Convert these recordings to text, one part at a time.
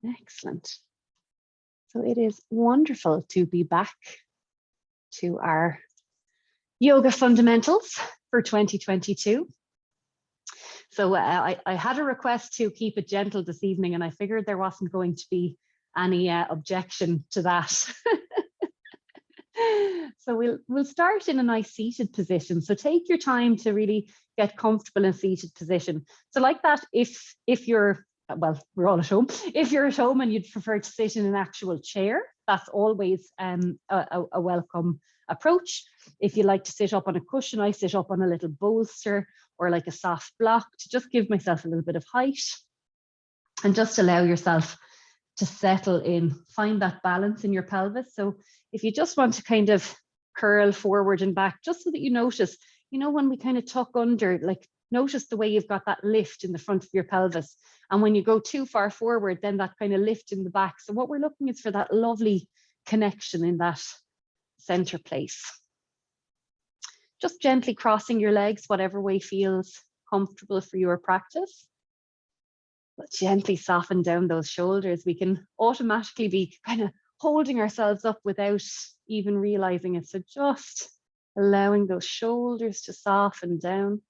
Excellent. So it is wonderful to be back to our yoga fundamentals for 2022. So I had a request to keep it gentle this evening, and I figured there wasn't going to be any objection to that. So we'll start in a nice seated position. So take your time to really get comfortable in a seated position. So like that, if you're, well, we're all at home. If you're at home and you'd prefer to sit in an actual chair, that's always a welcome approach. If you like to sit up on a cushion, I sit up on a little bolster or like a soft block to just give myself a little bit of height and just allow yourself to settle in, find that balance in your pelvis. So if you just want to kind of curl forward and back, just so that you notice, you know, when we kind of tuck under, like notice the way you've got that lift in the front of your pelvis. And when you go too far forward, then that kind of lift in the back. So what we're looking is for that lovely connection in that center place. Just gently crossing your legs, whatever way feels comfortable for your practice. But gently soften down those shoulders. We can automatically be kind of holding ourselves up without even realizing it. So just allowing those shoulders to soften down.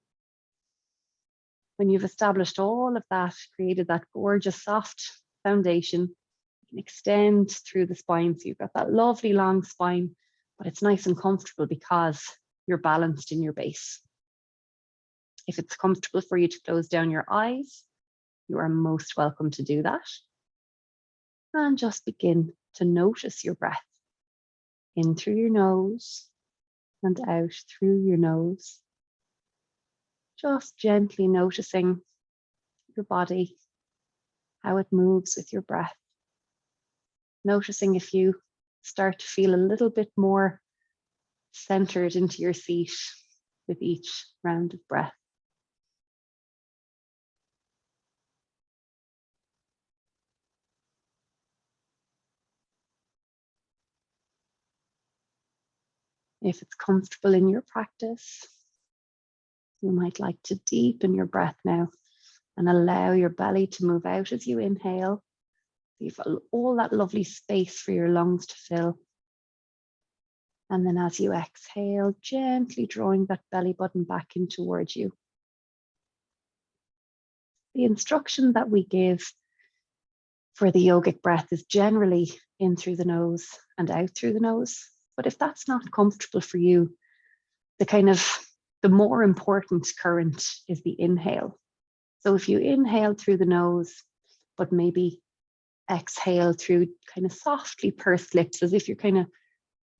When you've established all of that, created that gorgeous soft foundation, you can extend through the spine. So you've got that lovely long spine, but it's nice and comfortable because you're balanced in your base. If it's comfortable for you to close down your eyes, you are most welcome to do that. And just begin to notice your breath in through your nose and out through your nose. Just gently noticing your body, how it moves with your breath. Noticing if you start to feel a little bit more centered into your seat with each round of breath. If it's comfortable in your practice, you might like to deepen your breath now and allow your belly to move out as you inhale. You've all that lovely space for your lungs to fill. And then as you exhale, gently drawing that belly button back in towards you. The instruction that we give for the yogic breath is generally in through the nose and out through the nose. But if that's not comfortable for you, the more important current is the inhale. So if you inhale through the nose, but maybe exhale through kind of softly pursed lips, as if you're kind of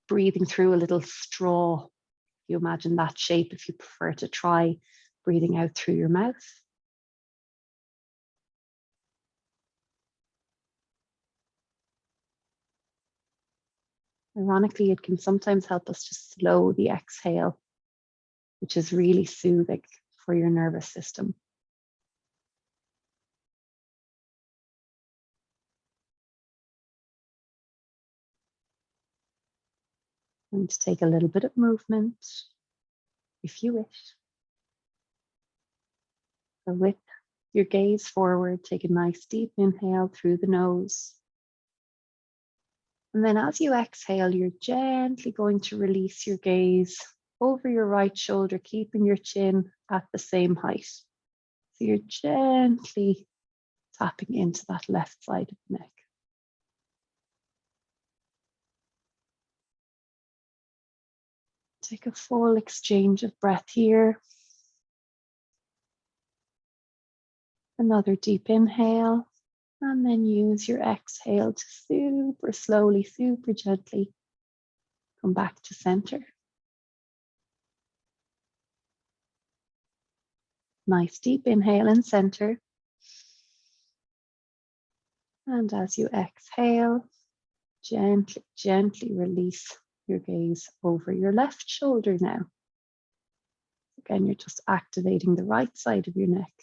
breathing through a little straw. You imagine that shape if you prefer to try breathing out through your mouth. Ironically, it can sometimes help us to slow the exhale, which is really soothing for your nervous system. I'm going to take a little bit of movement, if you wish. So with your gaze forward, take a nice deep inhale through the nose. And then as you exhale, you're gently going to release your gaze over your right shoulder, keeping your chin at the same height. So you're gently tapping into that left side of the neck. Take a full exchange of breath here. Another deep inhale, and then use your exhale to super slowly, super gently come back to center. Nice deep inhale in center. And as you exhale, gently, gently release your gaze over your left shoulder now. Again, you're just activating the right side of your neck.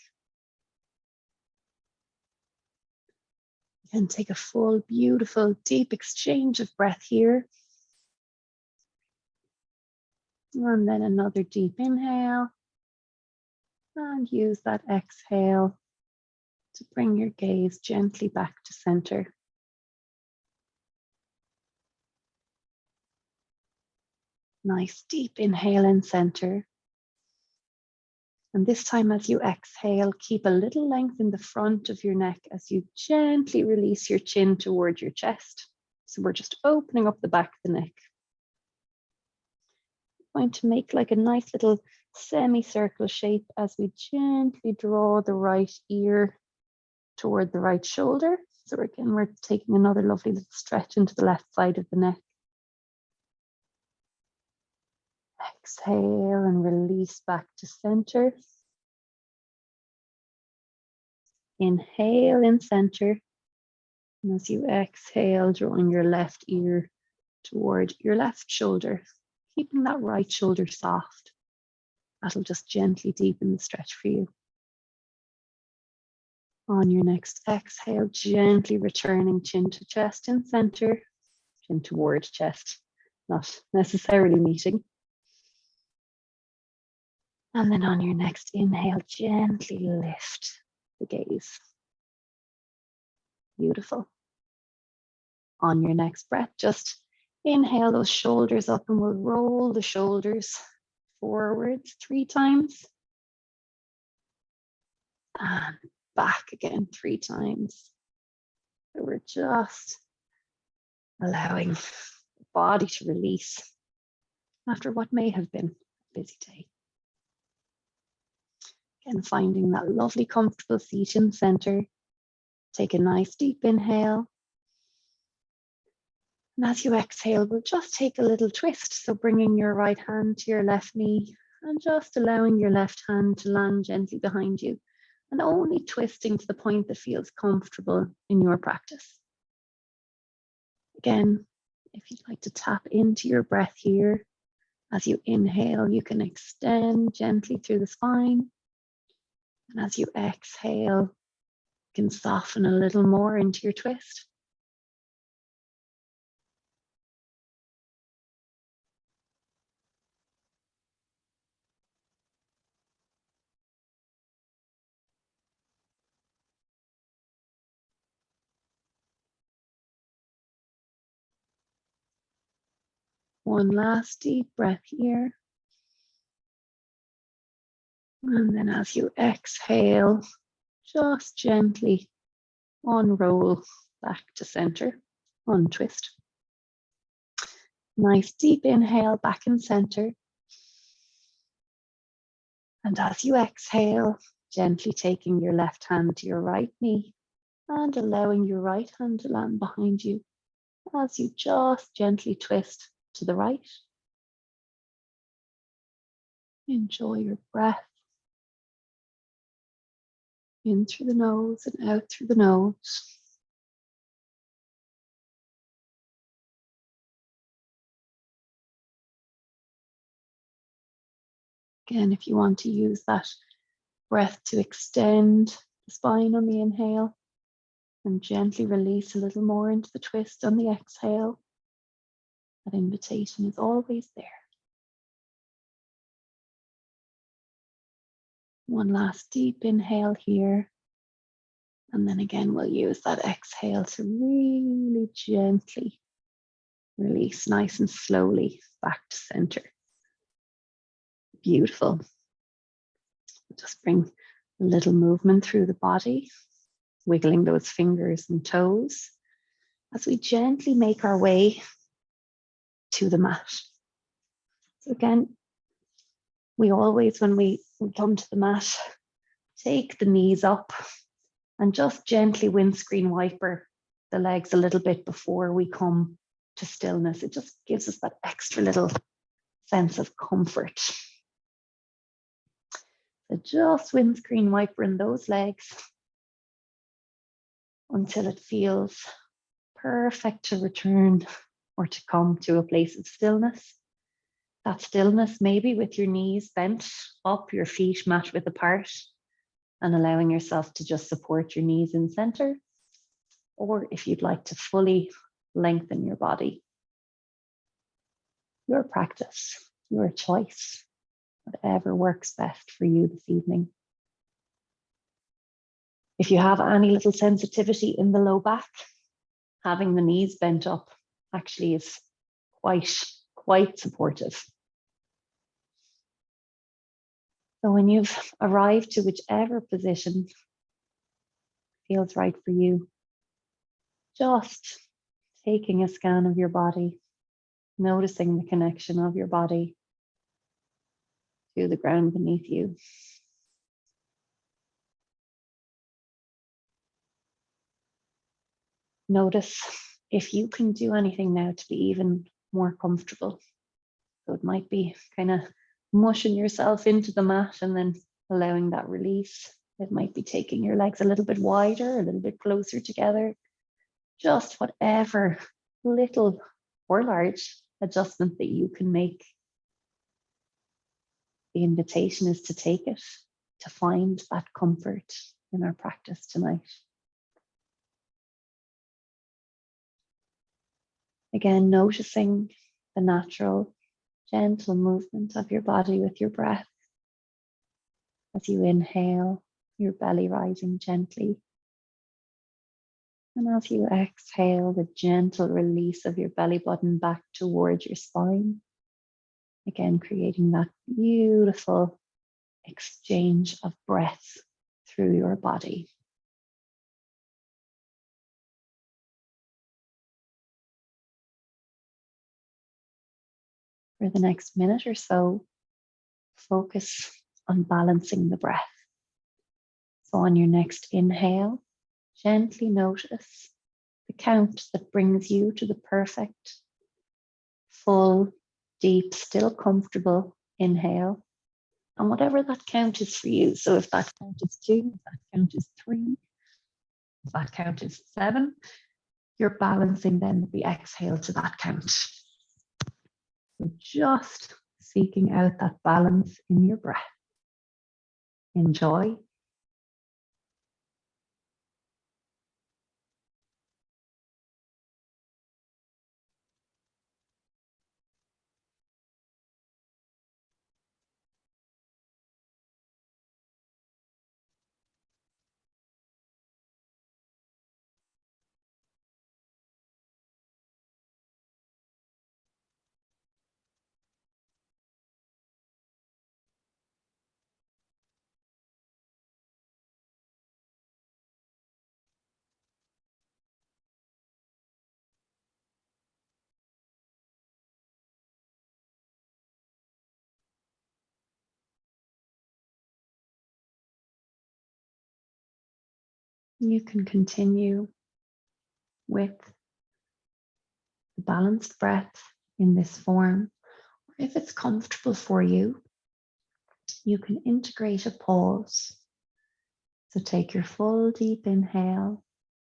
And take a full, beautiful, deep exchange of breath here. And then another deep inhale. And use that exhale to bring your gaze gently back to center. Nice deep inhale in center. And this time as you exhale, keep a little length in the front of your neck as you gently release your chin toward your chest. So we're just opening up the back of the neck. We're going to make like a nice little semicircle shape as we gently draw the right ear toward the right shoulder. So again, we're taking another lovely little stretch into the left side of the neck. Exhale and release back to center. Inhale in center. And as you exhale, drawing your left ear toward your left shoulder, keeping that right shoulder soft. That'll just gently deepen the stretch for you. On your next exhale, gently returning chin to chest in center, chin toward chest, not necessarily meeting. And then on your next inhale, gently lift the gaze. Beautiful. On your next breath, just inhale those shoulders up and we'll roll the shoulders forwards 3 times. And back again 3 times. So we're just allowing the body to release after what may have been a busy day. Again, finding that lovely comfortable seat in center. Take a nice deep inhale. And as you exhale, we'll just take a little twist. So bringing your right hand to your left knee and just allowing your left hand to land gently behind you and only twisting to the point that feels comfortable in your practice. Again, if you'd like to tap into your breath here, as you inhale, you can extend gently through the spine. And as you exhale, you can soften a little more into your twist. One last deep breath here. And then as you exhale, just gently unroll back to center, untwist. Nice deep inhale back in center. And as you exhale, gently taking your left hand to your right knee and allowing your right hand to land behind you as you just gently twist to the right. Enjoy your breath. In through the nose and out through the nose. Again, if you want to use that breath to extend the spine on the inhale and gently release a little more into the twist on the exhale, that invitation is always there. One last deep inhale here. And then again, we'll use that exhale to really gently release nice and slowly back to center. Beautiful. Just bring a little movement through the body, wiggling those fingers and toes as we gently make our way to the mat. So again, we always, when we come to the mat, take the knees up and just gently windscreen wiper the legs a little bit before we come to stillness. It just gives us that extra little sense of comfort. So just windscreen wipering those legs until it feels perfect to return or to come to a place of stillness. That stillness maybe with your knees bent up, your feet mat width apart, and allowing yourself to just support your knees in center. Or if you'd like to fully lengthen your body. Your practice, your choice, whatever works best for you this evening. If you have any little sensitivity in the low back, having the knees bent up actually is quite supportive. So when you've arrived to whichever position feels right for you, just taking a scan of your body, noticing the connection of your body to the ground beneath you. Notice if you can do anything now to be even more comfortable. So it might be kind of mushing yourself into the mat and then allowing that release. It might be taking your legs a little bit wider, a little bit closer together. Just whatever little or large adjustment that you can make. The invitation is to take it, to find that comfort in our practice tonight. Again, noticing the natural, gentle movement of your body with your breath. As you inhale, your belly rising gently. And as you exhale, the gentle release of your belly button back towards your spine. Again, creating that beautiful exchange of breath through your body. For the next minute or so, focus on balancing the breath. So on your next inhale, gently notice the count that brings you to the perfect, full, deep, still comfortable inhale. And whatever that count is for you. So if that count is 2, if that count is 3, if that count is 7, you're balancing then the exhale to that count. So just seeking out that balance in your breath. Enjoy. You can continue with the balanced breath in this form. Or if it's comfortable for you, you can integrate a pause. So take your full deep inhale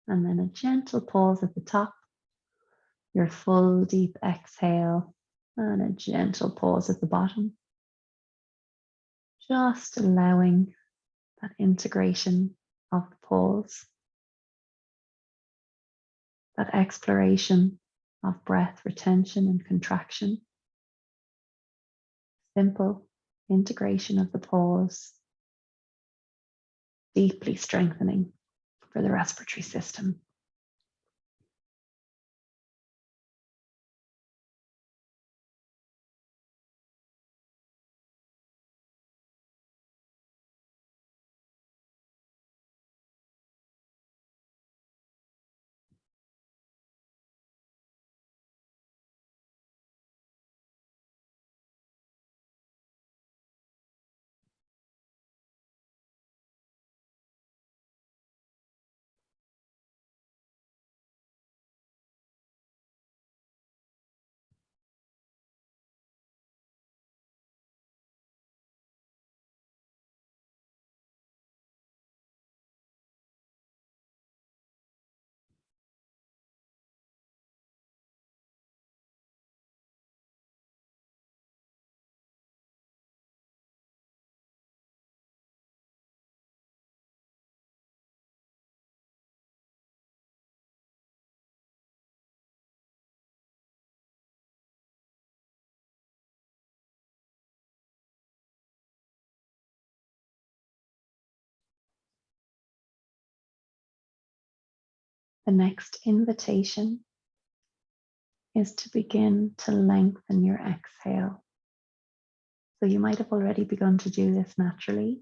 and then a gentle pause at the top, your full deep exhale and a gentle pause at the bottom. Just allowing that integration of the pause, that exploration of breath retention and contraction. Simple integration of the pause, deeply strengthening for the respiratory system. The next invitation is to begin to lengthen your exhale. So you might have already begun to do this naturally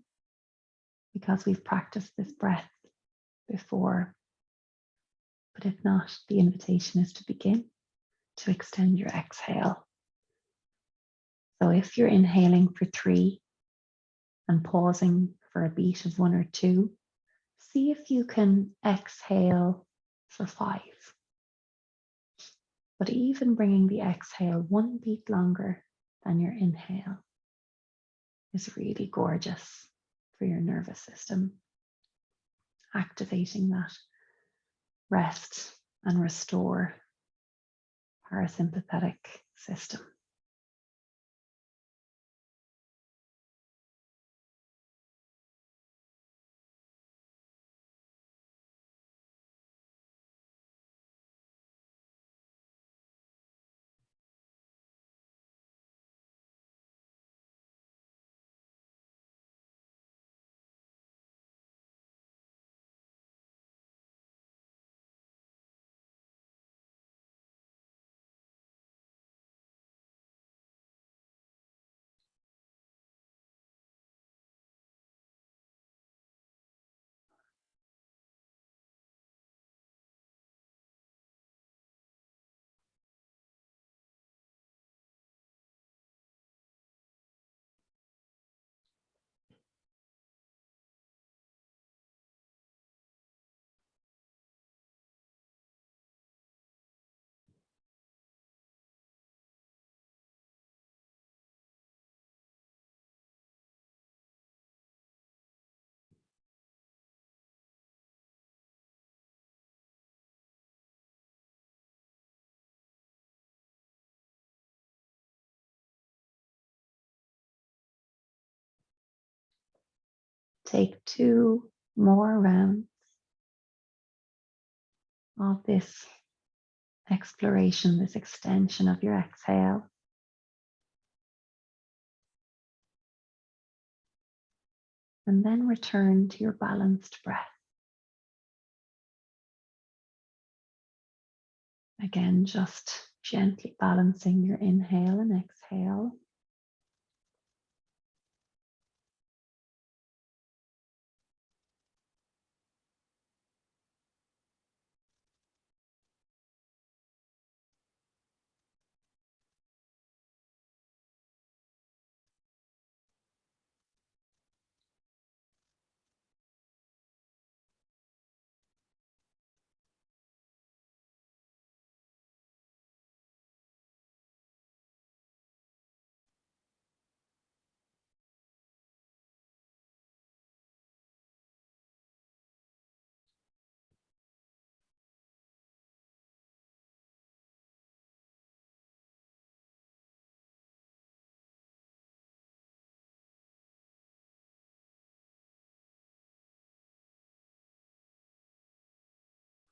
because we've practiced this breath before. But if not, the invitation is to begin to extend your exhale. So if you're inhaling for 3 and pausing for a beat of 1 or 2, see if you can exhale for 5. But even bringing the exhale 1 beat longer than your inhale is really gorgeous for your nervous system, activating that rest and restore parasympathetic system. Take 2 more rounds of this exploration, this extension of your exhale. And then return to your balanced breath. Again, just gently balancing your inhale and exhale.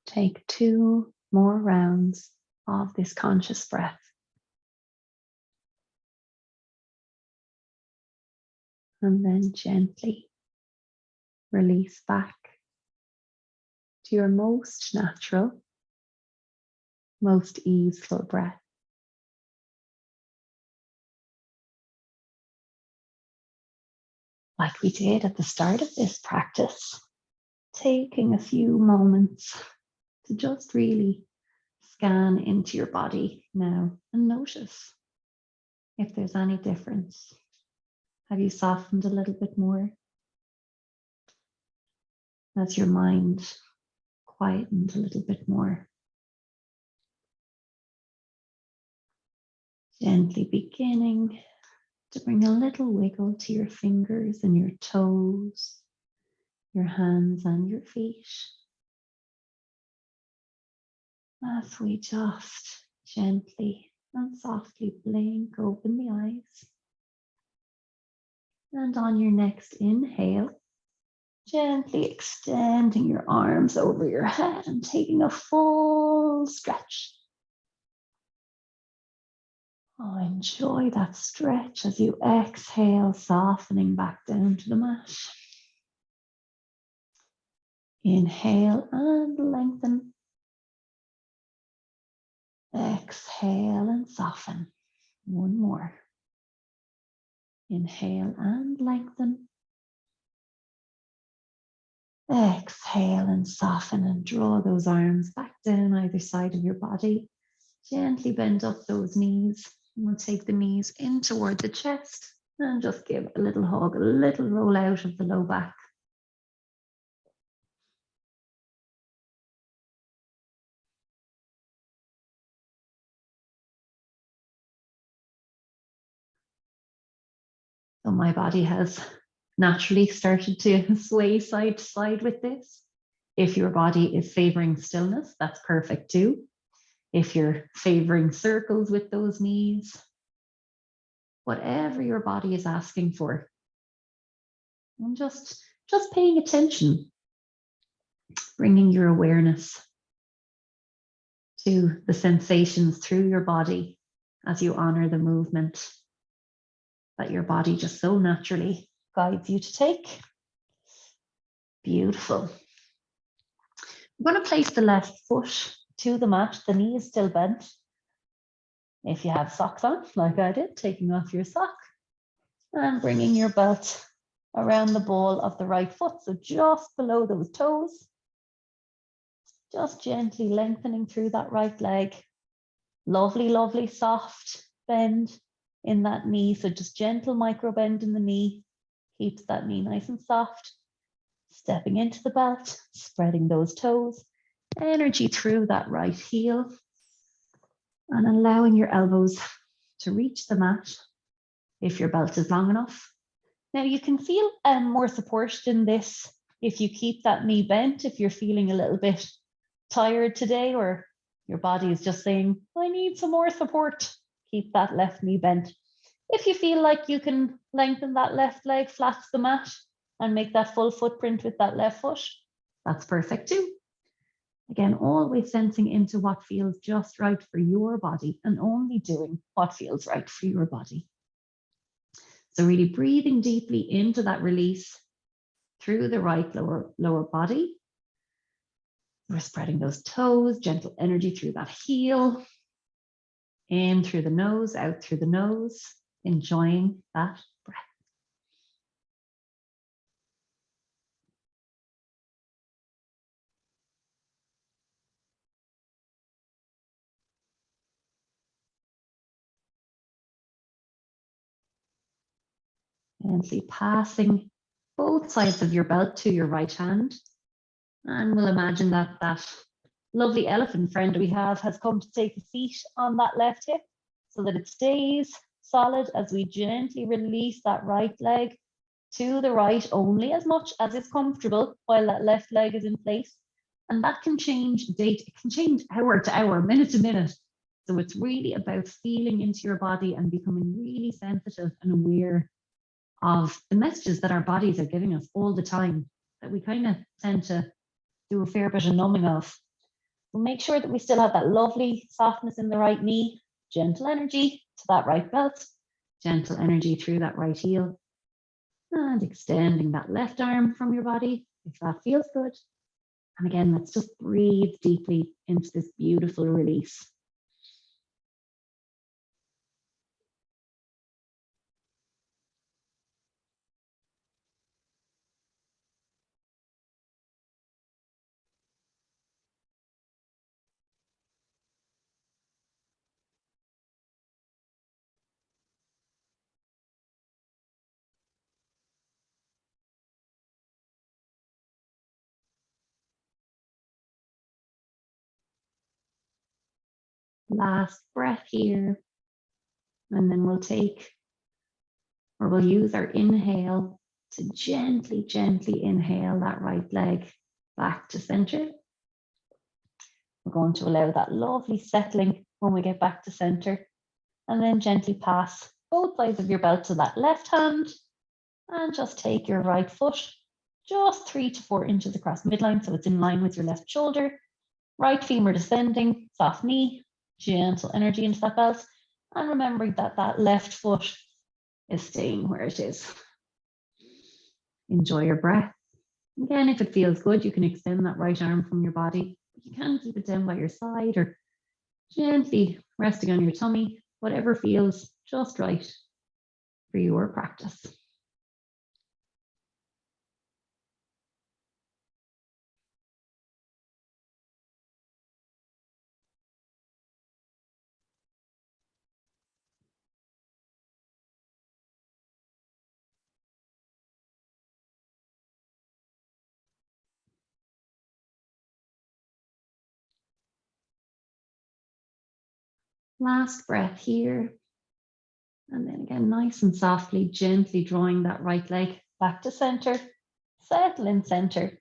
Take 2 more rounds of this conscious breath. And then gently release back to your most natural, most easeful breath. Like we did at the start of this practice, taking a few moments to just really scan into your body now and notice if there's any difference. Have you softened a little bit more? Has your mind quietened a little bit more? Gently beginning to bring a little wiggle to your fingers and your toes, your hands and your feet. As we just gently and softly blink open the eyes. And on your next inhale, gently extending your arms over your head and taking a full stretch. Oh, enjoy that stretch as you exhale, softening back down to the mat. Inhale and lengthen. Exhale and soften. One more. Inhale and lengthen. Exhale and soften and draw those arms back down either side of your body. Gently bend up those knees. We'll take the knees in toward the chest and just give a little hug, a little roll out of the low back. So my body has naturally started to sway side to side with this. If your body is favoring stillness, that's perfect too. If you're favoring circles with those knees, whatever your body is asking for. And just paying attention, bringing your awareness to the sensations through your body as you honor the movement that your body just so naturally guides you to take. Beautiful. I'm going to place the left foot to the mat. The knee is still bent. If you have socks on, like I did, taking off your sock and bringing your belt around the ball of the right foot, so just below those toes. Just gently lengthening through that right leg. Lovely, lovely soft bend in that knee. So just gentle micro bend in the knee. Keeps that knee nice and soft. Stepping into the belt, spreading those toes. Energy through that right heel. And allowing your elbows to reach the mat if your belt is long enough. Now you can feel more support in this if you keep that knee bent, if you're feeling a little bit tired today, or your body is just saying, I need some more support. Keep that left knee bent. If you feel like you can lengthen that left leg flat to the mat and make that full footprint with that left foot, that's perfect too. Again, always sensing into what feels just right for your body and only doing what feels right for your body. So really breathing deeply into that release through the right lower body. We're spreading those toes, gentle energy through that heel. In through the nose, out through the nose, enjoying that breath. Gently passing both sides of your belt to your right hand. And we'll imagine that that lovely elephant friend we have has come to take a seat on that left hip so that it stays solid as we gently release that right leg to the right only as much as is comfortable while that left leg is in place. And that can change date, it can change hour to hour, minute to minute. So it's really about feeling into your body and becoming really sensitive and aware of the messages that our bodies are giving us all the time that we kind of tend to do a fair bit of numbing of. We'll make sure that we still have that lovely softness in the right knee, gentle energy to that right belt, gentle energy through that right heel, and extending that left arm from your body if that feels good. And again, let's just breathe deeply into this beautiful release. Last breath here. And then we'll use our inhale to gently, gently inhale that right leg back to center. We're going to allow that lovely settling when we get back to center. And then gently pass both sides of your belt to that left hand. And just take your right foot just 3 to 4 inches across midline, so it's in line with your left shoulder. Right femur descending, soft knee, gentle energy into that belt. And remembering that that left foot is staying where it is. Enjoy your breath. Again, if it feels good, you can extend that right arm from your body. You can keep it down by your side or Gently resting on your tummy, whatever feels just right for your practice. Last breath here. And then again, nice and softly, gently drawing that right leg back to center, settle in center,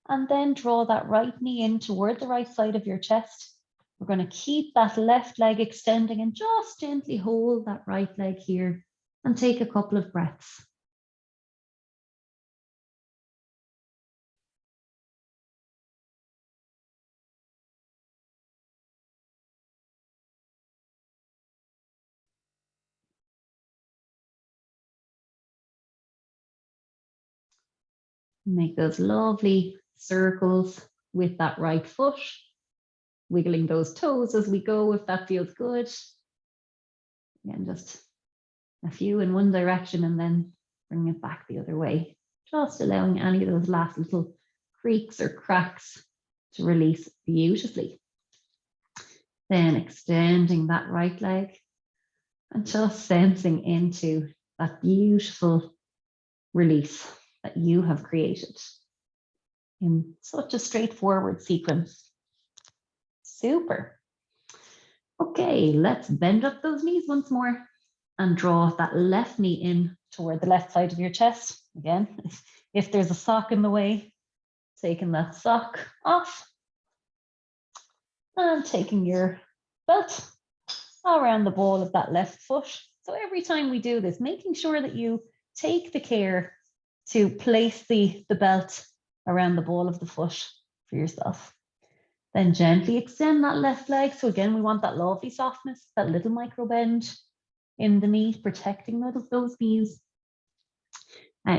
and then draw that right knee in toward the right side of your chest. We're going to keep that left leg extending and just gently hold that right leg here and take a couple of breaths. Make those lovely circles with that right foot, wiggling those toes as we go if that feels good. Again, just a few in one direction and then bring it back the other way. Just allowing any of those last little creaks or cracks to release beautifully. Then extending that right leg and just sensing into that beautiful release that you have created in such a straightforward sequence. Super. Okay, let's bend up those knees once more and draw that left knee in toward the left side of your chest. Again, if there's a sock in the way, taking that sock off and taking your belt around the ball of that left foot. So every time we do this, making sure that you take the care to place the belt around the ball of the foot for yourself. Then gently extend that left leg. So again, we want that lovely softness, that little micro bend in the knee, protecting those knees.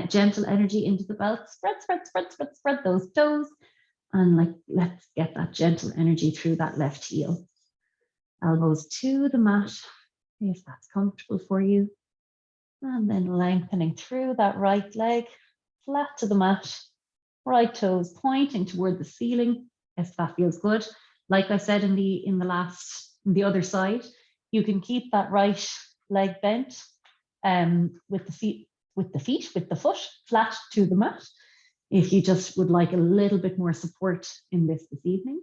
Gentle energy into the belt. Spread those toes. And let's get that gentle energy through that left heel. Elbows to the mat, if that's comfortable for you. And then lengthening through that right leg, flat to the mat, right toes pointing toward the ceiling, if that feels good. Like I said in the other side, you can keep that right leg bent with the foot flat to the mat, if you just would like a little bit more support in this evening.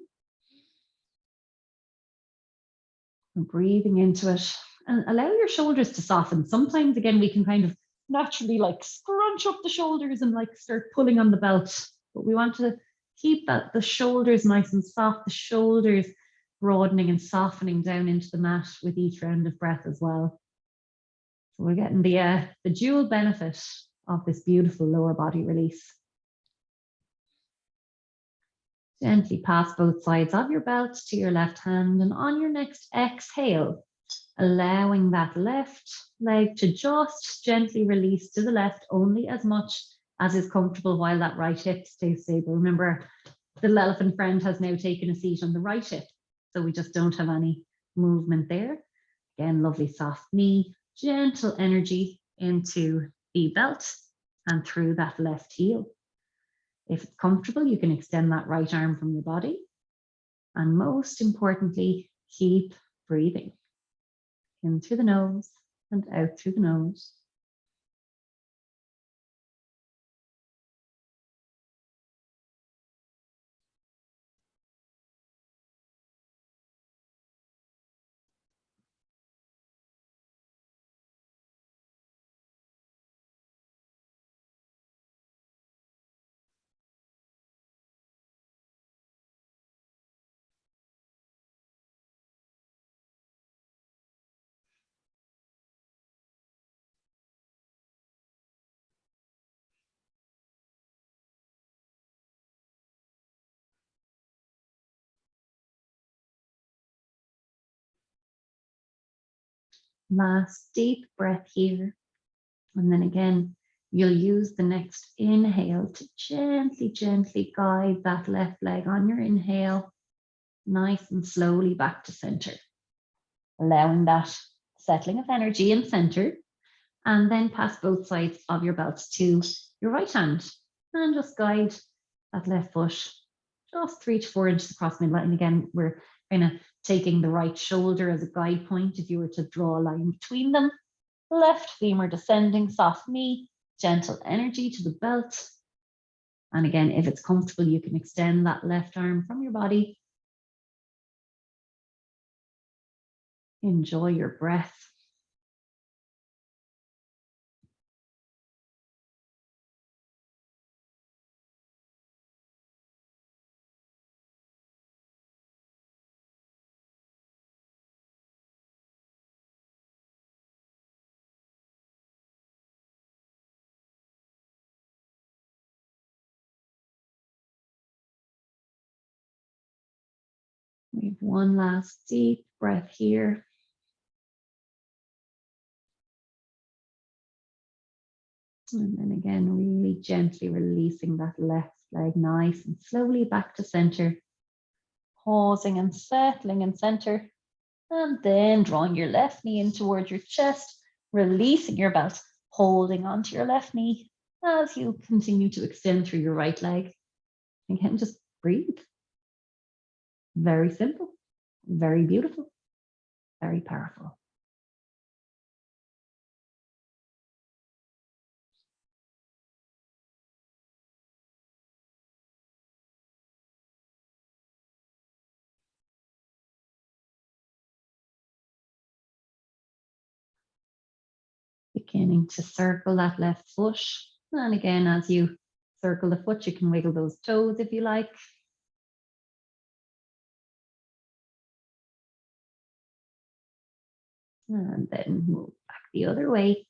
And breathing into it and allow your shoulders to soften. Sometimes, again, we can kind of naturally scrunch up the shoulders and start pulling on the belt, but we want to keep the shoulders nice and soft, the shoulders broadening and softening down into the mat with each round of breath as well. So we're getting the dual benefit of this beautiful lower body release. Gently pass both sides of your belt to your left hand, and on your next exhale, allowing that left leg to just gently release to the left only as much as is comfortable while that right hip stays stable. Remember, the little elephant friend has now taken a seat on the right hip, so we just don't have any movement there. Again, lovely soft knee, gentle energy into the belt and through that left heel. If it's comfortable, you can extend that right arm from your body. And most importantly, keep breathing. In through the nose and out through the nose. Last deep breath here. And then again, you'll use the next inhale to gently, gently guide that left leg on your inhale, nice and slowly back to center. allowing that settling of energy in center, and then pass both sides of your belt to your right hand and just guide that left foot just 3 to 4 inches across midline. Again, we're kind of taking the right shoulder as a guide point. If you were to draw a line between them, left femur descending, soft knee, gentle energy to the belt. And again, if it's comfortable, you can extend that left arm from your body. Enjoy your breath. We have one last deep breath here. And then again, really gently releasing that left leg nice and slowly back to center. Pausing and settling in center. And then drawing your left knee in towards your chest, releasing your belt, holding onto your left knee as you continue to extend through your right leg. Again, just breathe. Very simple, very beautiful, very powerful. Beginning to circle that left foot. And again, as you circle the foot, you can wiggle those toes if you like. And then move back the other way.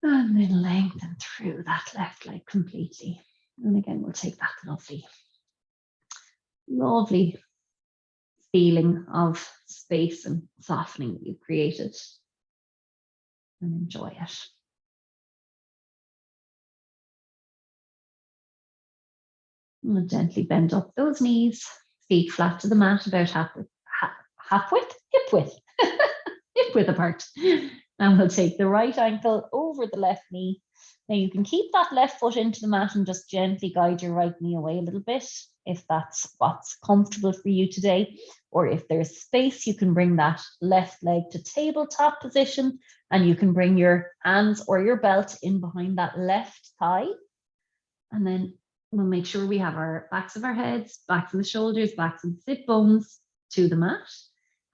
And then lengthen through that left leg completely. And again, we'll take that lovely feeling of space and softening that you've created, and enjoy it. And gently bend up those knees, feet flat to the mat, about hip width apart. And we'll take the right ankle over the left knee. Now you can keep that left foot into the mat and just gently guide your right knee away a little bit if that's what's comfortable for you today. Or if there's space, you can bring that left leg to tabletop position, and you can bring your hands or your belt in behind that left thigh. And then we'll make sure we have our backs of our heads, backs of the shoulders, backs of the sit bones to the mat.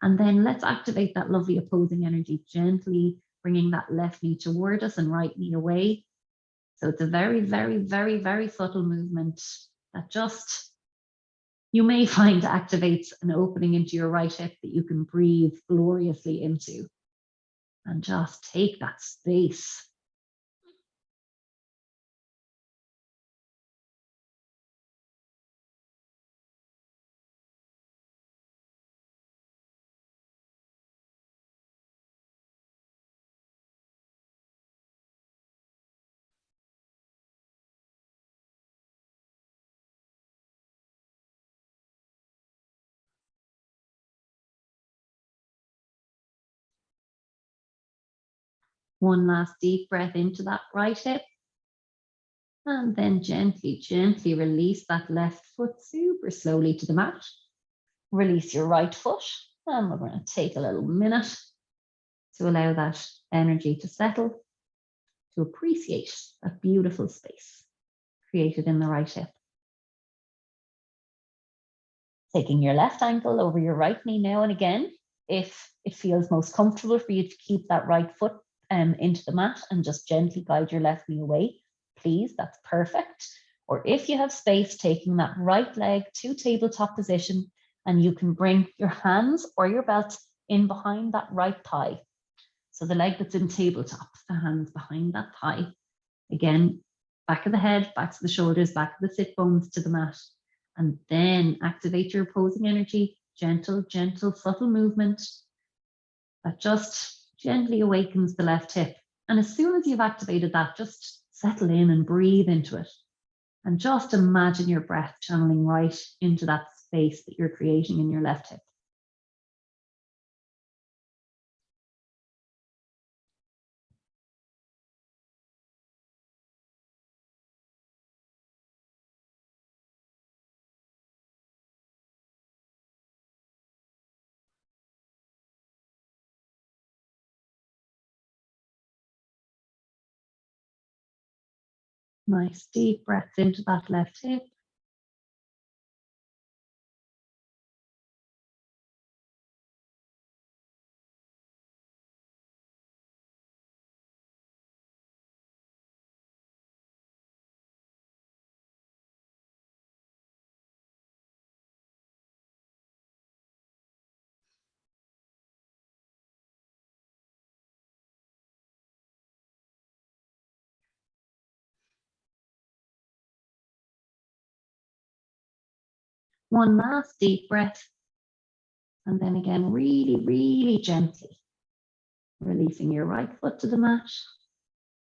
And then let's activate that lovely opposing energy, gently bringing that left knee toward us and right knee away. So it's a very, very, very, very subtle movement that just, you may find activates an opening into your right hip that you can breathe gloriously into. And just take that space. One last deep breath into that right hip. And then gently, gently release that left foot super slowly to the mat. Release your right foot. And we're going to take a little minute to allow that energy to settle, to appreciate that beautiful space created in the right hip. Taking your left ankle over your right knee now and again, if it feels most comfortable for you to keep that right foot into the mat and just gently guide your left knee away, please, that's perfect. Or if you have space, taking that right leg to tabletop position, and you can bring your hands or your belt in behind that right thigh. So the leg that's in tabletop, the hands behind that thigh. Again, back of the head, back to the shoulders, back of the sit bones to the mat. And then activate your opposing energy, gentle, gentle, subtle movement that just gently awakens the left hip. And as soon as you've activated that, just settle in and breathe into it. And just imagine your breath channeling right into that space that you're creating in your left hip. Nice deep breaths into that left hip. One last deep breath. And then again, really, really gently releasing your right foot to the mat,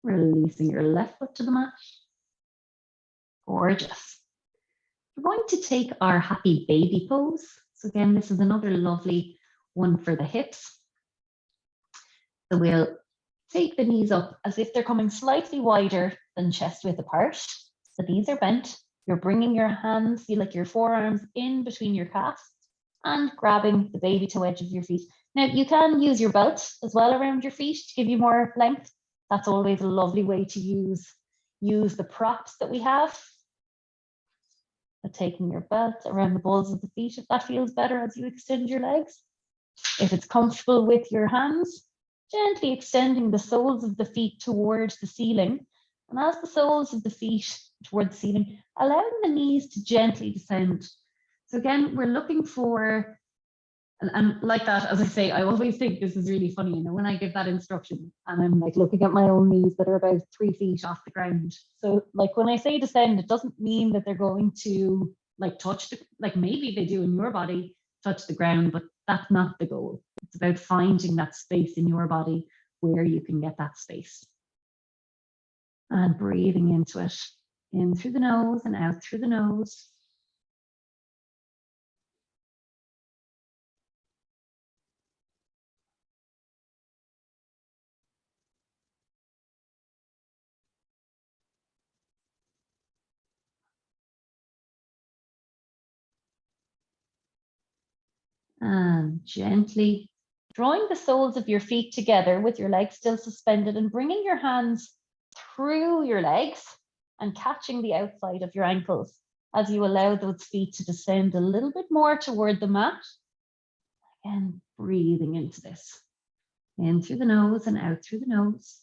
releasing your left foot to the mat. Gorgeous. We're going to take our happy baby pose. So again, this is another lovely one for the hips. So we'll take the knees up as if they're coming slightly wider than chest width apart. The knees are bent. You're bringing your hands, feel like your forearms in between your calves and grabbing the baby toe edge of your feet. Now you can use your belt as well around your feet to give you more length. That's always a lovely way to use the props that we have. But taking your belt around the balls of the feet if that feels better as you extend your legs. If it's comfortable with your hands, gently extending the soles of the feet towards the ceiling. And as the soles of the feet towards the ceiling, allowing the knees to gently descend. So again, we're looking for, and like that, as I say, I always think this is really funny, when I give that instruction and I'm like looking at my own knees that are about 3 feet off the ground. So like when I say descend, it doesn't mean that they're going to like touch, like maybe they do in your body, touch the ground, but that's not the goal. It's about finding that space in your body where you can get that space. And breathing into it, in through the nose and out through the nose. And gently drawing the soles of your feet together with your legs still suspended and bringing your hands through your legs and catching the outside of your ankles as you allow those feet to descend a little bit more toward the mat. And breathing into this. In through the nose and out through the nose.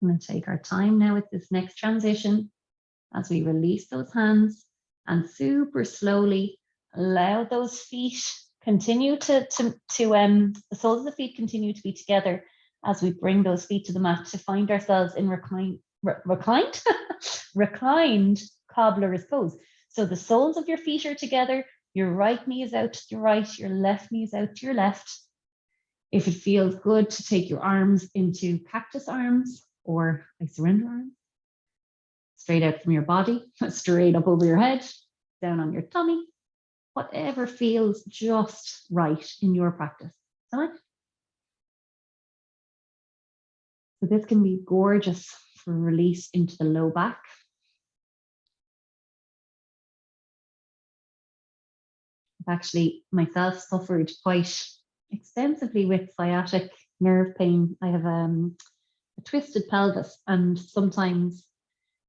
I'm going to take our time now with this next transition as we release those hands and super slowly allow those feet continue the soles of the feet continue to be together as we bring those feet to the mat to find ourselves in reclined cobbler's pose. So the soles of your feet are together, your right knee is out to your right, your left knee is out to your left. If it feels good to take your arms into cactus arms or I surrender arms, straight out from your body, straight up over your head, down on your tummy, whatever feels just right in your practice. All right? So this can be gorgeous for release into the low back. I've actually myself suffered quite extensively with sciatic nerve pain. I have a twisted pelvis, and sometimes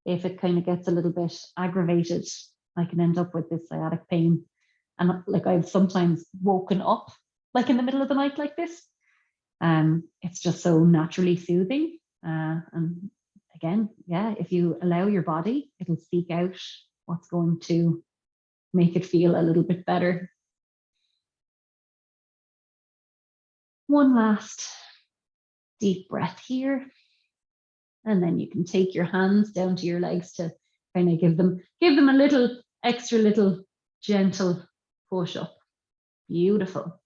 if it kind of gets a little bit aggravated, I can end up with this sciatic pain. And like I've sometimes woken up like in the middle of the night like this. It's just so naturally soothing. And again, yeah, if you allow your body, it'll seek out what's going to make it feel a little bit better. One last deep breath here. And then you can take your hands down to your legs to kind of give them a little extra little gentle push up. Beautiful.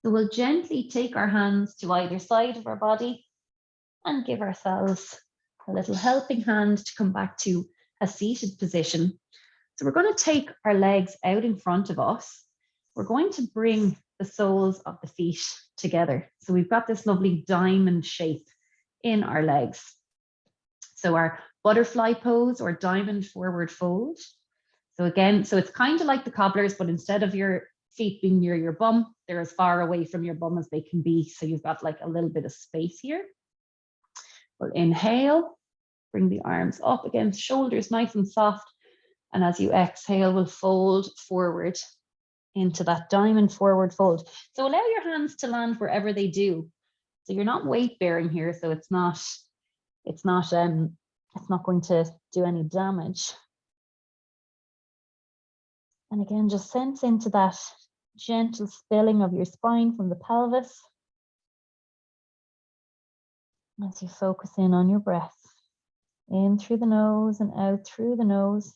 So we'll gently take our hands to either side of our body and give ourselves a little helping hand to come back to a seated position. So we're going to take our legs out in front of us. We're going to bring the soles of the feet together. So we've got this lovely diamond shape in our legs. So our butterfly pose or diamond forward fold. So again, so it's kind of like the cobblers, but instead of your feet being near your bum, they're as far away from your bum as they can be. So you've got like a little bit of space here. We'll inhale, bring the arms up against shoulders, nice and soft. And as you exhale, we'll fold forward into that diamond forward fold. So allow your hands to land wherever they do. So you're not weight bearing here, so it's not going to do any damage. And again, just sense into that gentle spilling of your spine from the pelvis as you focus in on your breath. In through the nose and out through the nose.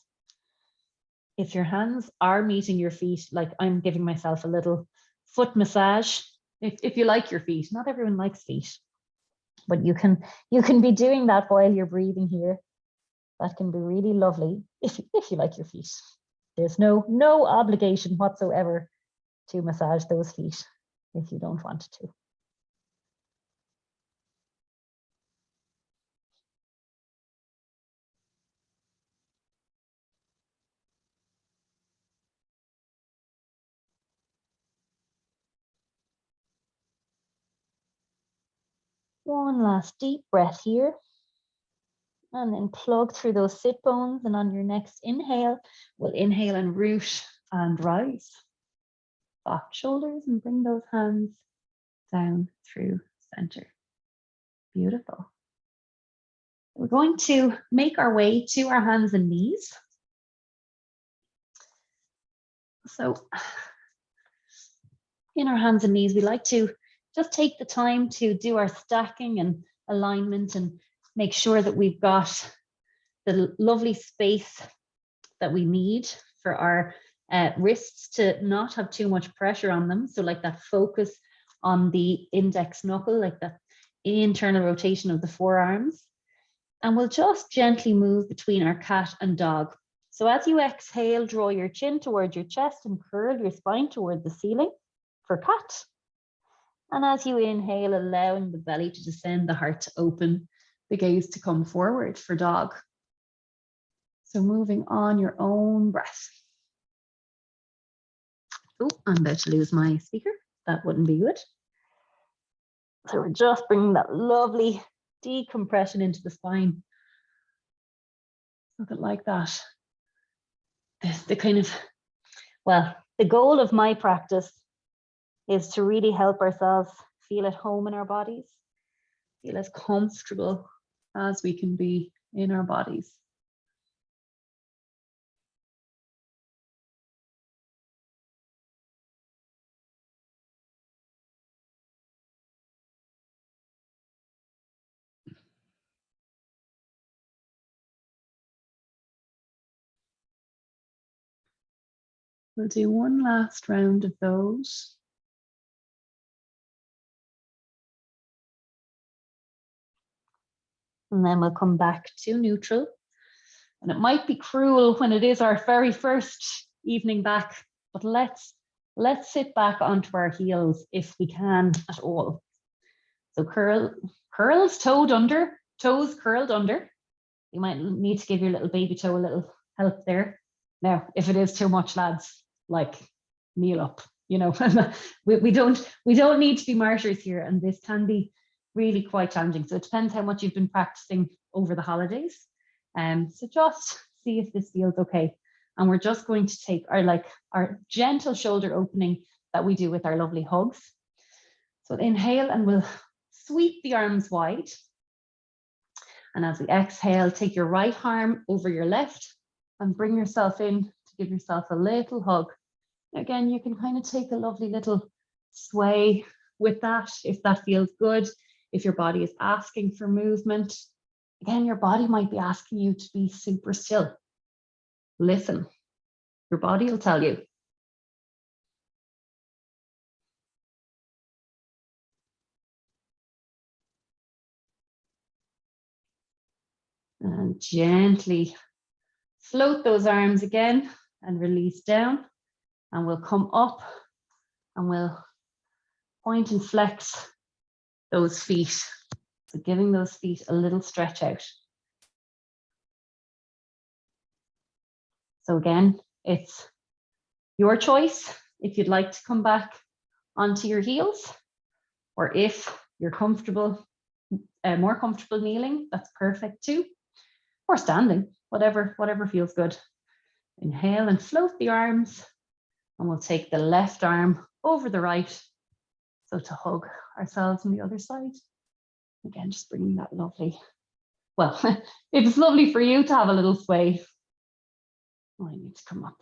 If your hands are meeting your feet, like I'm giving myself a little foot massage, if you like your feet, not everyone likes feet, but you can be doing that while you're breathing here. That can be really lovely if you like your feet. There's no obligation whatsoever to massage those feet if you don't want to. One last deep breath here. And then plug through those sit bones. And on your next inhale, we'll inhale and root and rise. Soft shoulders and bring those hands down through center. Beautiful. We're going to make our way to our hands and knees. So in our hands and knees, we like to just take the time to do our stacking and alignment and make sure that we've got the lovely space that we need for our wrists to not have too much pressure on them. So like that focus on the index knuckle, like that internal rotation of the forearms. And we'll just gently move between our cat and dog. So as you exhale, draw your chin towards your chest and curl your spine toward the ceiling for cat. And as you inhale, allowing the belly to descend, the heart to open, the gaze to come forward for dog. So moving on your own breath. Oh, I'm about to lose my speaker. That wouldn't be good. So we're just bringing that lovely decompression into the spine. Something like that. The kind of, well, the goal of my practice is to really help ourselves feel at home in our bodies, feel as comfortable as we can be in our bodies. We'll do one last round of those. And then we'll come back to neutral. And it might be cruel when it is our very first evening back, but let's sit back onto our heels if we can at all. So curls toed under, toes curled under. You might need to give your little baby toe a little help there. Now, if it is too much, lads, like kneel up, you know. we don't need to be martyrs here, and this can be really quite challenging. So it depends how much you've been practicing over the holidays. So just see if this feels okay. And we're just going to take our gentle shoulder opening that we do with our lovely hugs. So inhale and we'll sweep the arms wide. And as we exhale, take your right arm over your left and bring yourself in to give yourself a little hug. Again, you can kind of take a lovely little sway with that if that feels good. If your body is asking for movement, again, your body might be asking you to be super still. Listen, your body will tell you. And gently float those arms again and release down. And we'll come up and we'll point and flex those feet. So giving those feet a little stretch out. So again, it's your choice if you'd like to come back onto your heels, or if you're comfortable, more comfortable kneeling, that's perfect too, or standing, whatever feels good. Inhale and float the arms, and we'll take the left arm over the right, so to hug ourselves on the other side. Again, just bringing that lovely, well, it's lovely for you to have a little sway. Oh, I need to come up.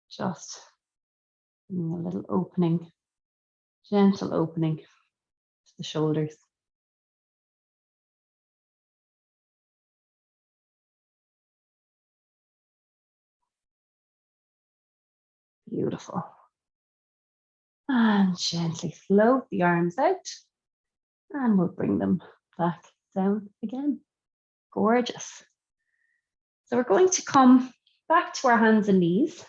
Just a little opening, gentle opening to the shoulders. Beautiful. And gently float the arms out, and we'll bring them back down again. Gorgeous. So we're going to come back to our hands and knees.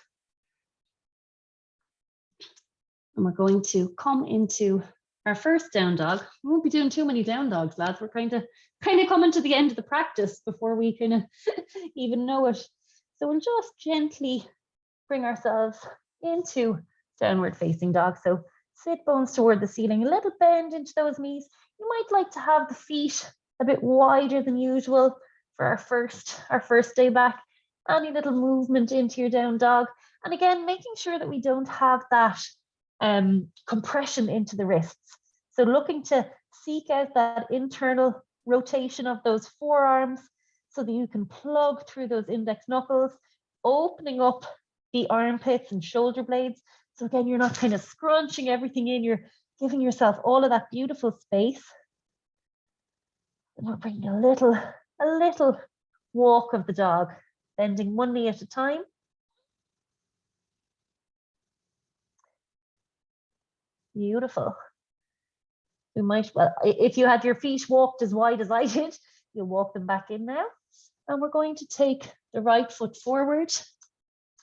And we're going to come into our first down dog. We won't be doing too many down dogs, lads. We're kind of coming to the end of the practice before we kind of even know it. So we'll just gently bring ourselves into downward facing dog. So sit bones toward the ceiling, a little bend into those knees. You might like to have the feet a bit wider than usual for our first day back. Any little movement into your down dog. And again, making sure that we don't have that compression into the wrists. So looking to seek out that internal rotation of those forearms so that you can plug through those index knuckles, opening up the armpits and shoulder blades. So again, you're not kind of scrunching everything in, you're giving yourself all of that beautiful space. And we're bringing a little walk of the dog, bending one knee at a time. Beautiful. We might, well, if you had your feet walked as wide as I did, you'll walk them back in now. And we're going to take the right foot forward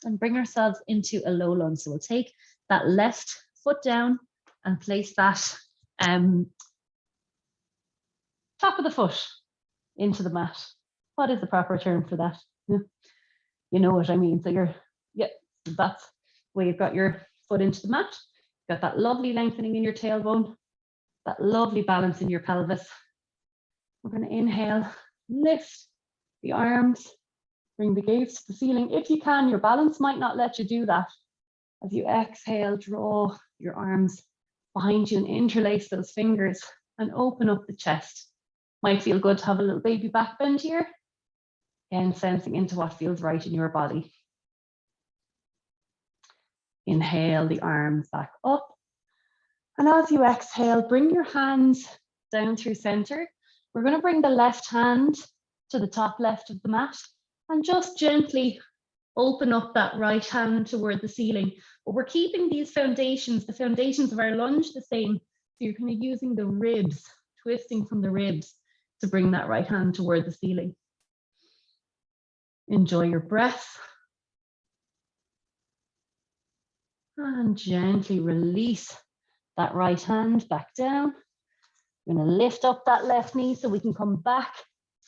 and bring ourselves into a low lunge. So we'll take that left foot down and place that top of the foot into the mat. What is the proper term for that? You know what I mean. So that's where you've got your foot into the mat. Got that lovely lengthening in your tailbone, that lovely balance in your pelvis. We're going to inhale, lift the arms, bring the gaze to the ceiling. If you can, your balance might not let you do that. As you exhale, draw your arms behind you and interlace those fingers and open up the chest. Might feel good to have a little baby back bend here. Again, sensing into what feels right in your body. Inhale the arms back up. And as you exhale, bring your hands down through center. We're going to bring the left hand to the top left of the mat and just gently open up that right hand toward the ceiling. But we're keeping these foundations, the foundations of our lunge, the same. So you're kind of using the ribs, twisting from the ribs to bring that right hand toward the ceiling. Enjoy your breath. And gently release that right hand back down. We're going to lift up that left knee so we can come back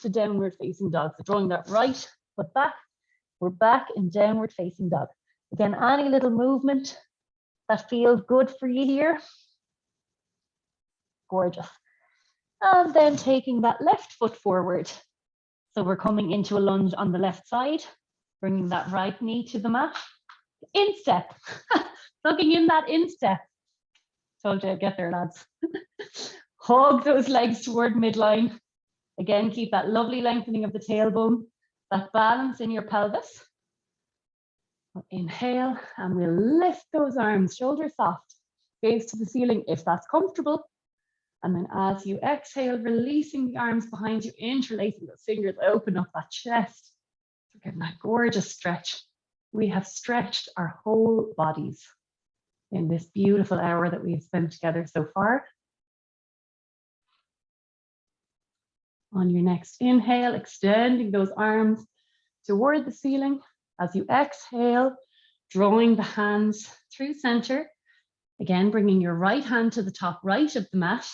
to downward facing dog. So drawing that right foot back, we're back in downward facing dog. Again, any little movement that feels good for you here. Gorgeous. And then taking that left foot forward. So we're coming into a lunge on the left side, bringing that right knee to the mat. Instep, plugging in that instep. Told you I'd get there, lads. Hug those legs toward midline. Again, keep that lovely lengthening of the tailbone, that balance in your pelvis. We'll inhale and we'll lift those arms, shoulders soft, gaze to the ceiling if that's comfortable. And then as you exhale, releasing the arms behind you, interlacing those fingers, open up that chest. We're getting that gorgeous stretch. We have stretched our whole bodies in this beautiful hour that we've spent together so far. On your next inhale, extending those arms toward the ceiling. As you exhale, drawing the hands through center. Again, bringing your right hand to the top right of the mat,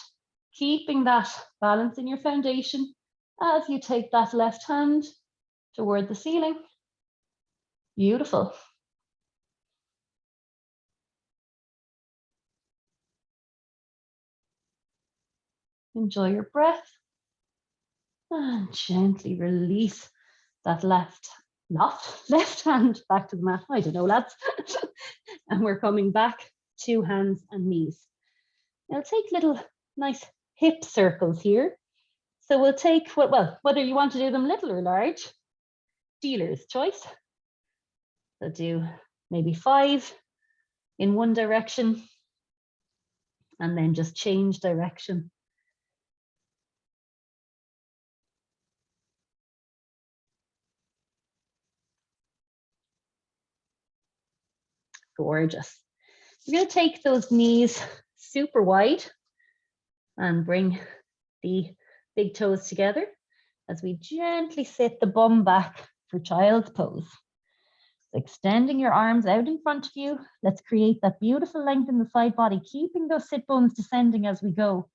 keeping that balance in your foundation as you take that left hand toward the ceiling. Beautiful. Enjoy your breath. And gently release that left hand back to the mat. I don't know, lads. And we're coming back to hands and knees. Now take little nice hip circles here. So we'll take, well, whether you want to do them little or large, dealer's choice. So do maybe 5 in one direction and then just change direction. Gorgeous. You're going to take those knees super wide and bring the big toes together as we gently sit the bum back for child's pose. So extending your arms out in front of you. Let's create that beautiful length in the side body, keeping those sit bones descending as we go.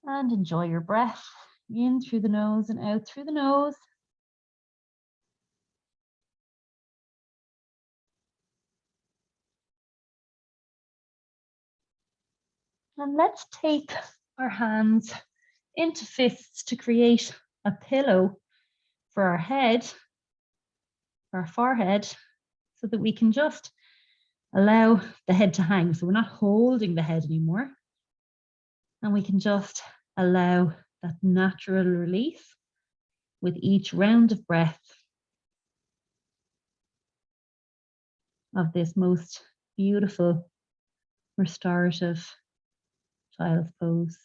And enjoy your breath in through the nose and out through the nose. And let's take our hands into fists to create a pillow for our head, our forehead, so that we can just allow the head to hang. So we're not holding the head anymore. And we can just allow that natural release with each round of breath of this most beautiful restorative child's pose.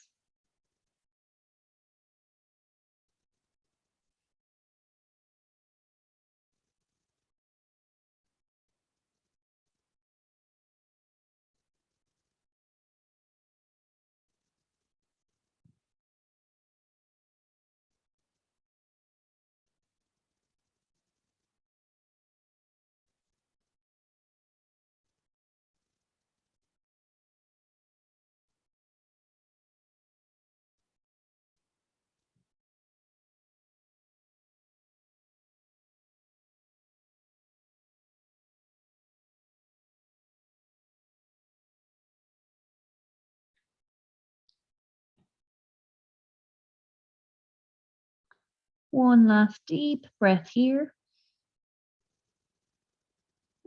One last deep breath here.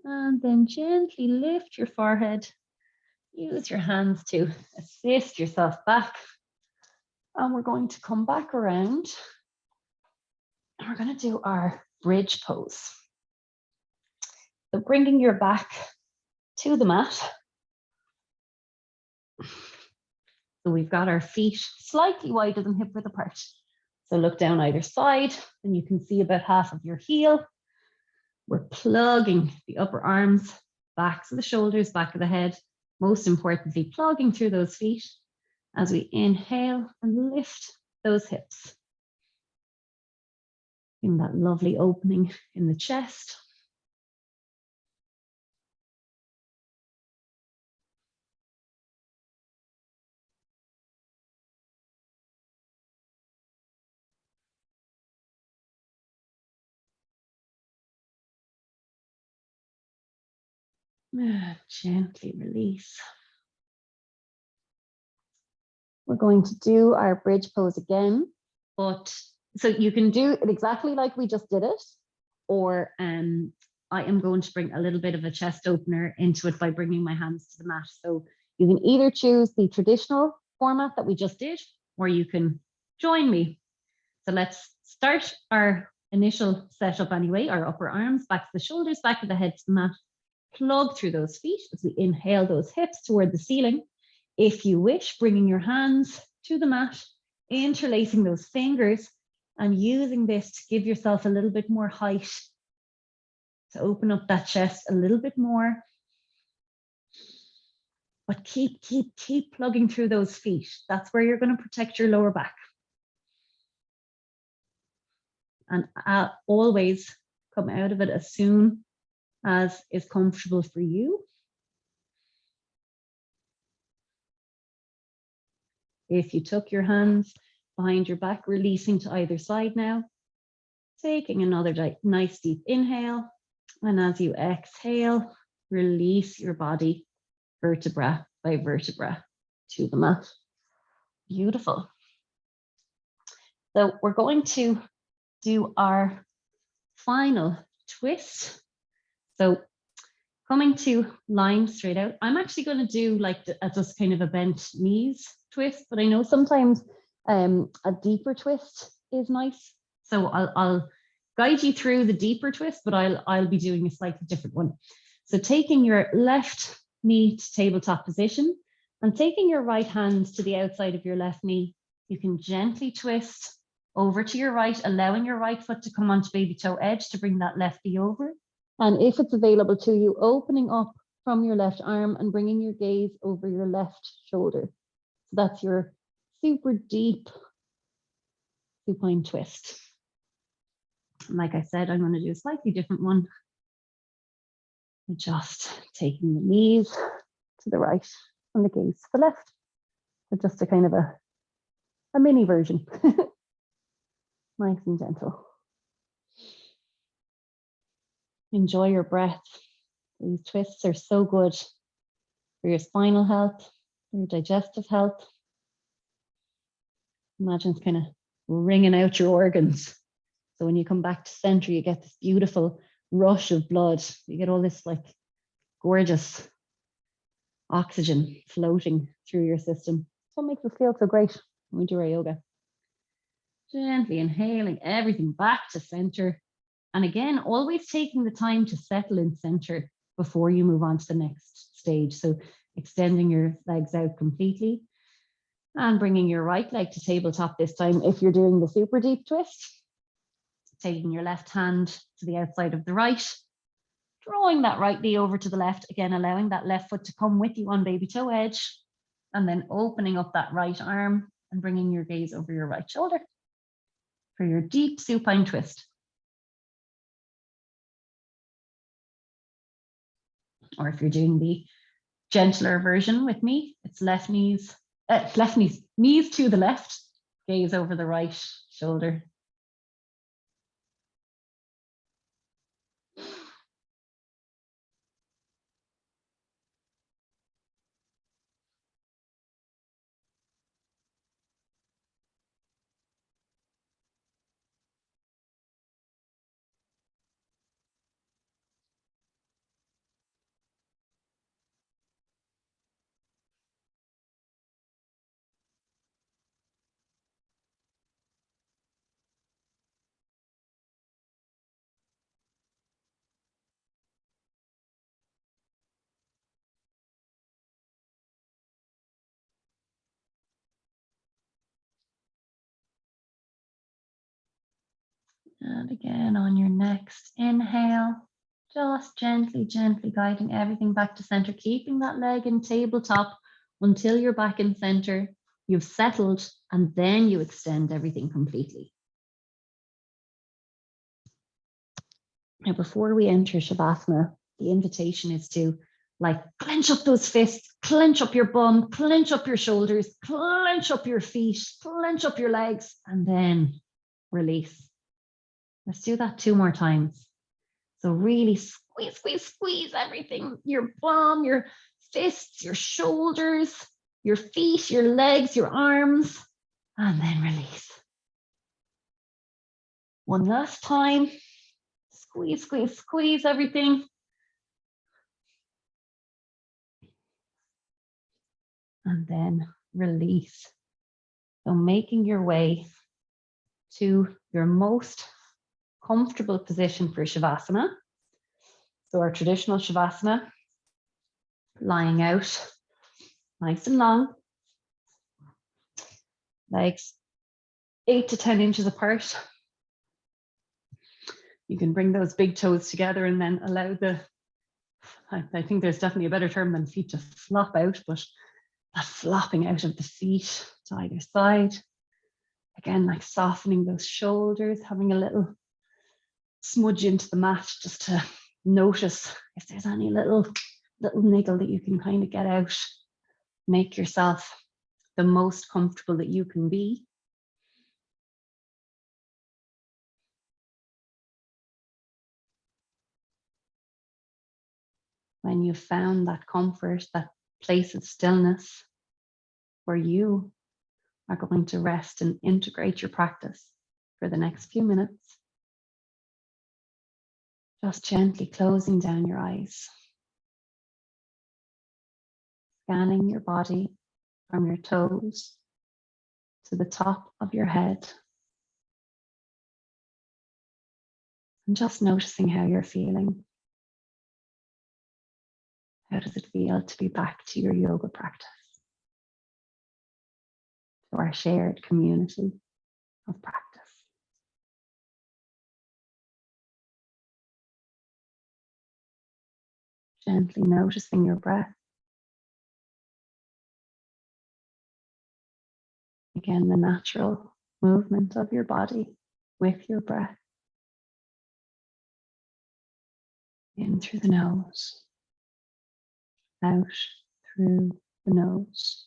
And then gently lift your forehead. Use your hands to assist yourself back. And we're going to come back around. And we're going to do our bridge pose. So bringing your back to the mat. So we've got our feet slightly wider than hip width apart. So look down either side and you can see about half of your heel. We're plugging the upper arms, backs of the shoulders, back of the head. Most importantly, plugging through those feet as we inhale and lift those hips. In that lovely opening in the chest. Gently release. We're going to do our bridge pose again, but so you can do it exactly like we just did it, or I am going to bring a little bit of a chest opener into it by bringing my hands to the mat. So you can either choose the traditional format that we just did, or you can join me. So let's start our initial setup anyway, our upper arms back to the shoulders, back of the head to the mat. Plug through those feet as we inhale those hips toward the ceiling. If you wish, bringing your hands to the mat, interlacing those fingers and using this to give yourself a little bit more height, to open up that chest a little bit more. But keep plugging through those feet. That's where you're going to protect your lower back. And always come out of it as soon as is comfortable for you. If you tuck your hands behind your back, releasing to either side now, taking another nice deep inhale. And as you exhale, release your body vertebra by vertebra to the mat. Beautiful. So we're going to do our final twist. So coming to lying straight out, I'm actually going to do like just kind of a bent knees twist, but I know sometimes a deeper twist is nice. So I'll guide you through the deeper twist, but I'll be doing a slightly different one. So taking your left knee to tabletop position and taking your right hand to the outside of your left knee, you can gently twist over to your right, allowing your right foot to come onto baby toe edge to bring that left knee over. And if it's available to you, opening up from your left arm and bringing your gaze over your left shoulder. So that's your super deep supine twist. And like I said, I'm going to do a slightly different one. Just taking the knees to the right and the gaze to the left. So just a kind of a mini version. Nice and gentle. Enjoy your breath. These twists are so good for your spinal health, for your digestive health. Imagine it's kind of wringing out your organs. So when you come back to center, you get this beautiful rush of blood. You get all this like gorgeous oxygen floating through your system. That's what makes us feel so great when we do our yoga. Gently inhaling everything back to center. And again, always taking the time to settle in center before you move on to the next stage. So extending your legs out completely and bringing your right leg to tabletop this time. If you're doing the super deep twist, taking your left hand to the outside of the right, drawing that right knee over to the left, again, allowing that left foot to come with you on baby toe edge, and then opening up that right arm and bringing your gaze over your right shoulder for your deep supine twist. Or if you're doing the gentler version with me, it's knees to the left, gaze over the right shoulder. And again, on your next inhale, just gently guiding everything back to center, keeping that leg in tabletop until you're back in center, you've settled, and then you extend everything completely. Now, before we enter Shavasana, the invitation is to like clench up those fists, clench up your bum, clench up your shoulders, clench up your feet, clench up your legs, and then release. Let's do that 2 more times. So really squeeze everything, your bum, your fists, your shoulders, your feet, your legs, your arms, and then release. One last time. Squeeze everything. And then release. So making your way to your most comfortable position for Shavasana. So our traditional Shavasana, lying out nice and long, legs 8 to 10 inches apart. You can bring those big toes together and then allow the, I think there's definitely a better term than feet to flop out, but that flopping out of the feet to either side. Again, like softening those shoulders, having a little smudge into the mat just to notice if there's any little niggle that you can kind of get out. Make yourself the most comfortable that you can be. When you've found that comfort, that place of stillness where you are going to rest and integrate your practice for the next few minutes, just gently closing down your eyes, scanning your body from your toes to the top of your head, and just noticing how you're feeling. How does it feel to be back to your yoga practice, to our shared community of practice? Gently noticing your breath. Again, the natural movement of your body with your breath. In through the nose, out through the nose.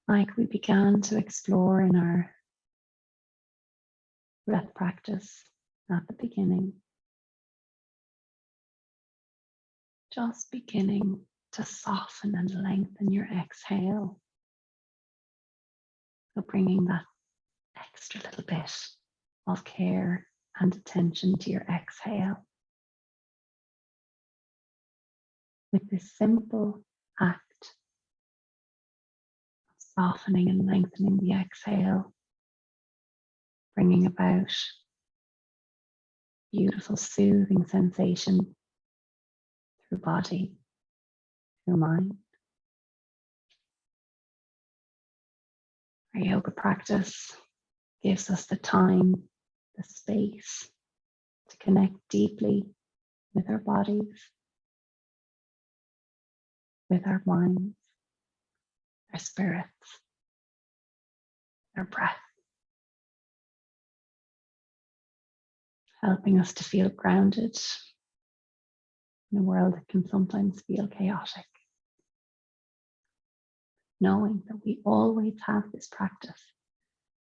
Like we began to explore in our breath practice at the beginning, just beginning to soften and lengthen your exhale. So bringing that extra little bit of care and attention to your exhale. With this simple act of softening and lengthening the exhale, bringing about beautiful soothing sensation through body, through mind. Our yoga practice gives us the time, the space to connect deeply with our bodies, with our minds, our spirits, our breath, helping us to feel grounded in a world that can sometimes feel chaotic. Knowing that we always have this practice,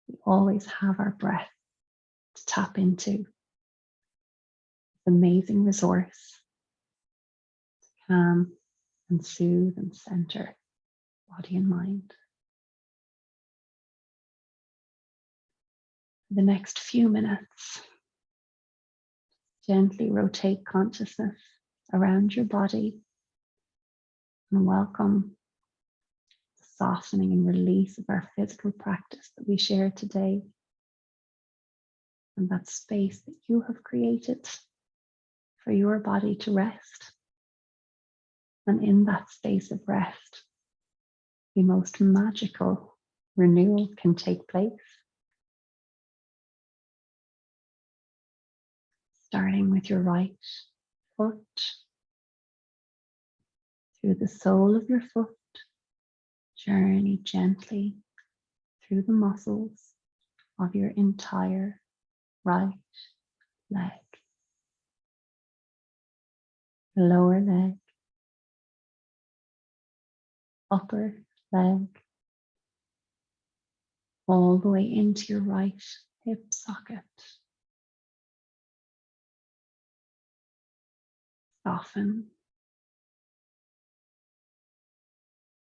we always have our breath to tap into. This amazing resource to calm and soothe and center body and mind. For the next few minutes, gently rotate consciousness around your body and welcome the softening and release of our physical practice that we share today, and that space that you have created for your body to rest. And in that space of rest, the most magical renewal can take place. Starting with your right foot, through the sole of your foot, journey gently through the muscles of your entire right leg, the lower leg, upper leg, all the way into your right hip socket. Soften,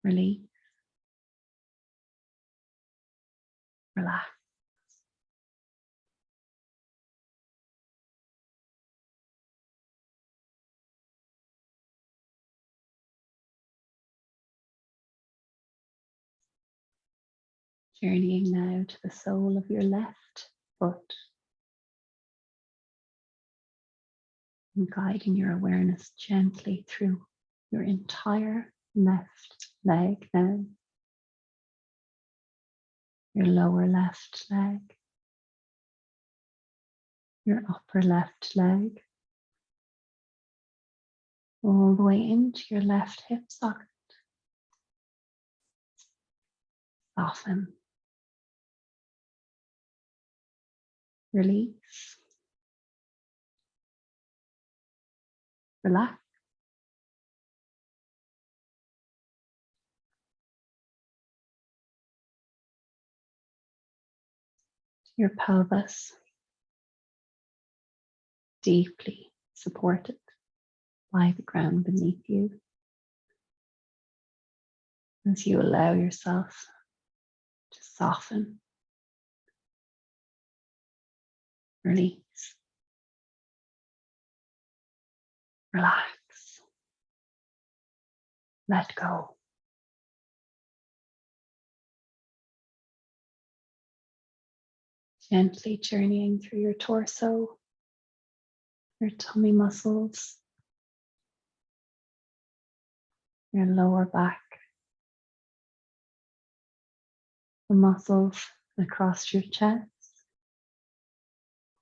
release, relax. Journeying now to the sole of your left foot and guiding your awareness gently through your entire left leg now. Your lower left leg, your upper left leg, all the way into your left hip socket. Soften, release, relax. Your pelvis deeply supported by the ground beneath you as you allow yourself to soften, release, relax, let go. Gently journeying through your torso, your tummy muscles, your lower back, the muscles across your chest,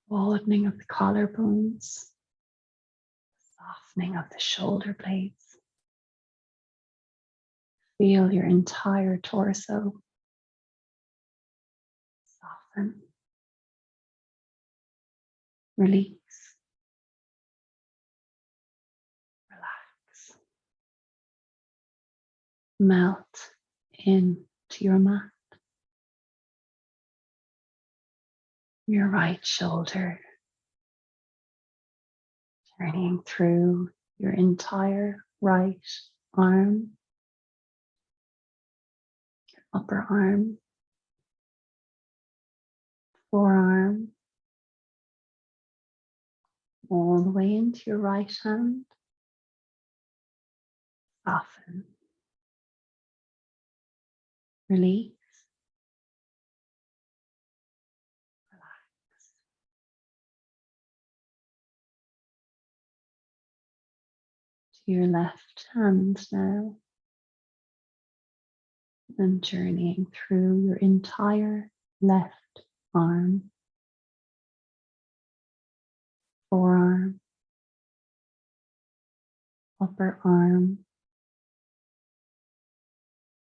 broadening of the collarbones, softening of the shoulder blades. Feel your entire torso soften, release, relax, melt into your mat. Your right shoulder, journeying through your entire right arm, upper arm, forearm, all the way into your right hand. Soften, release, relax. To your left hand now, and journeying through your entire left arm, forearm, upper arm,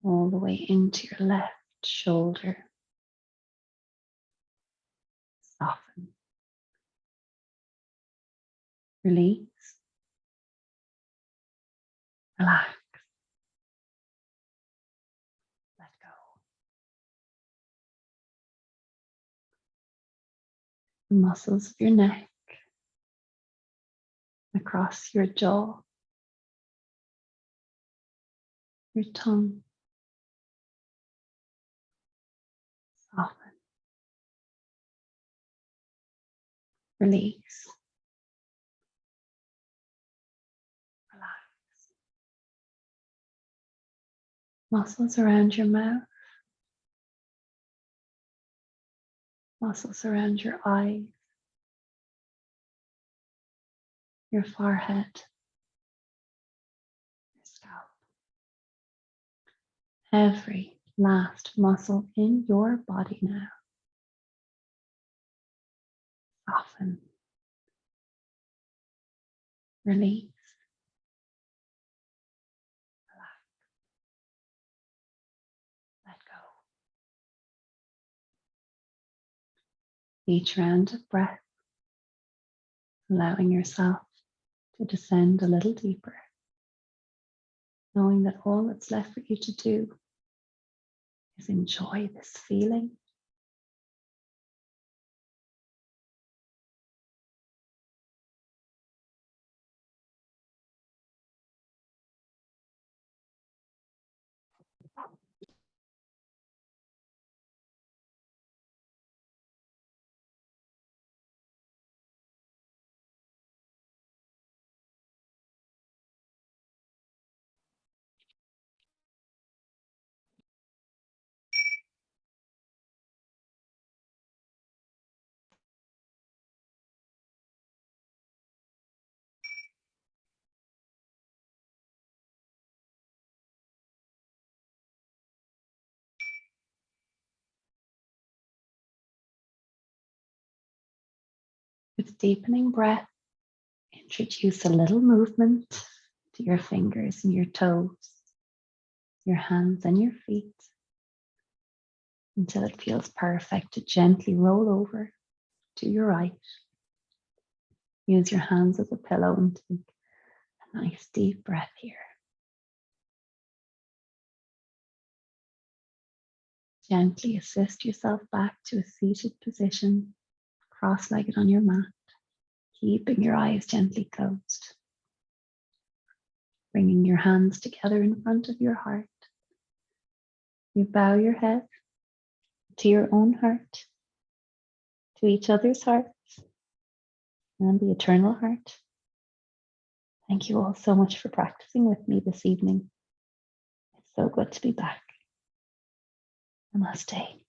all the way into your left shoulder. Soften, release, relax, let go. The muscles of your neck, across your jaw, your tongue. Soften, release, relax. Muscles around your mouth, muscles around your eyes, your forehead, your scalp. Every last muscle in your body now. Soften, release, relax, let go. Each round of breath, allowing yourself to descend a little deeper, knowing that all that's left for you to do is enjoy this feeling. With deepening breath, introduce a little movement to your fingers and your toes, your hands and your feet, until it feels perfect to gently roll over to your right. Use your hands as a pillow and take a nice deep breath here. Gently assist yourself back to a seated position, cross-legged on your mat, keeping your eyes gently closed. Bringing your hands together in front of your heart. You bow your head to your own heart, to each other's hearts, and the eternal heart. Thank you all so much for practicing with me this evening. It's so good to be back. Namaste.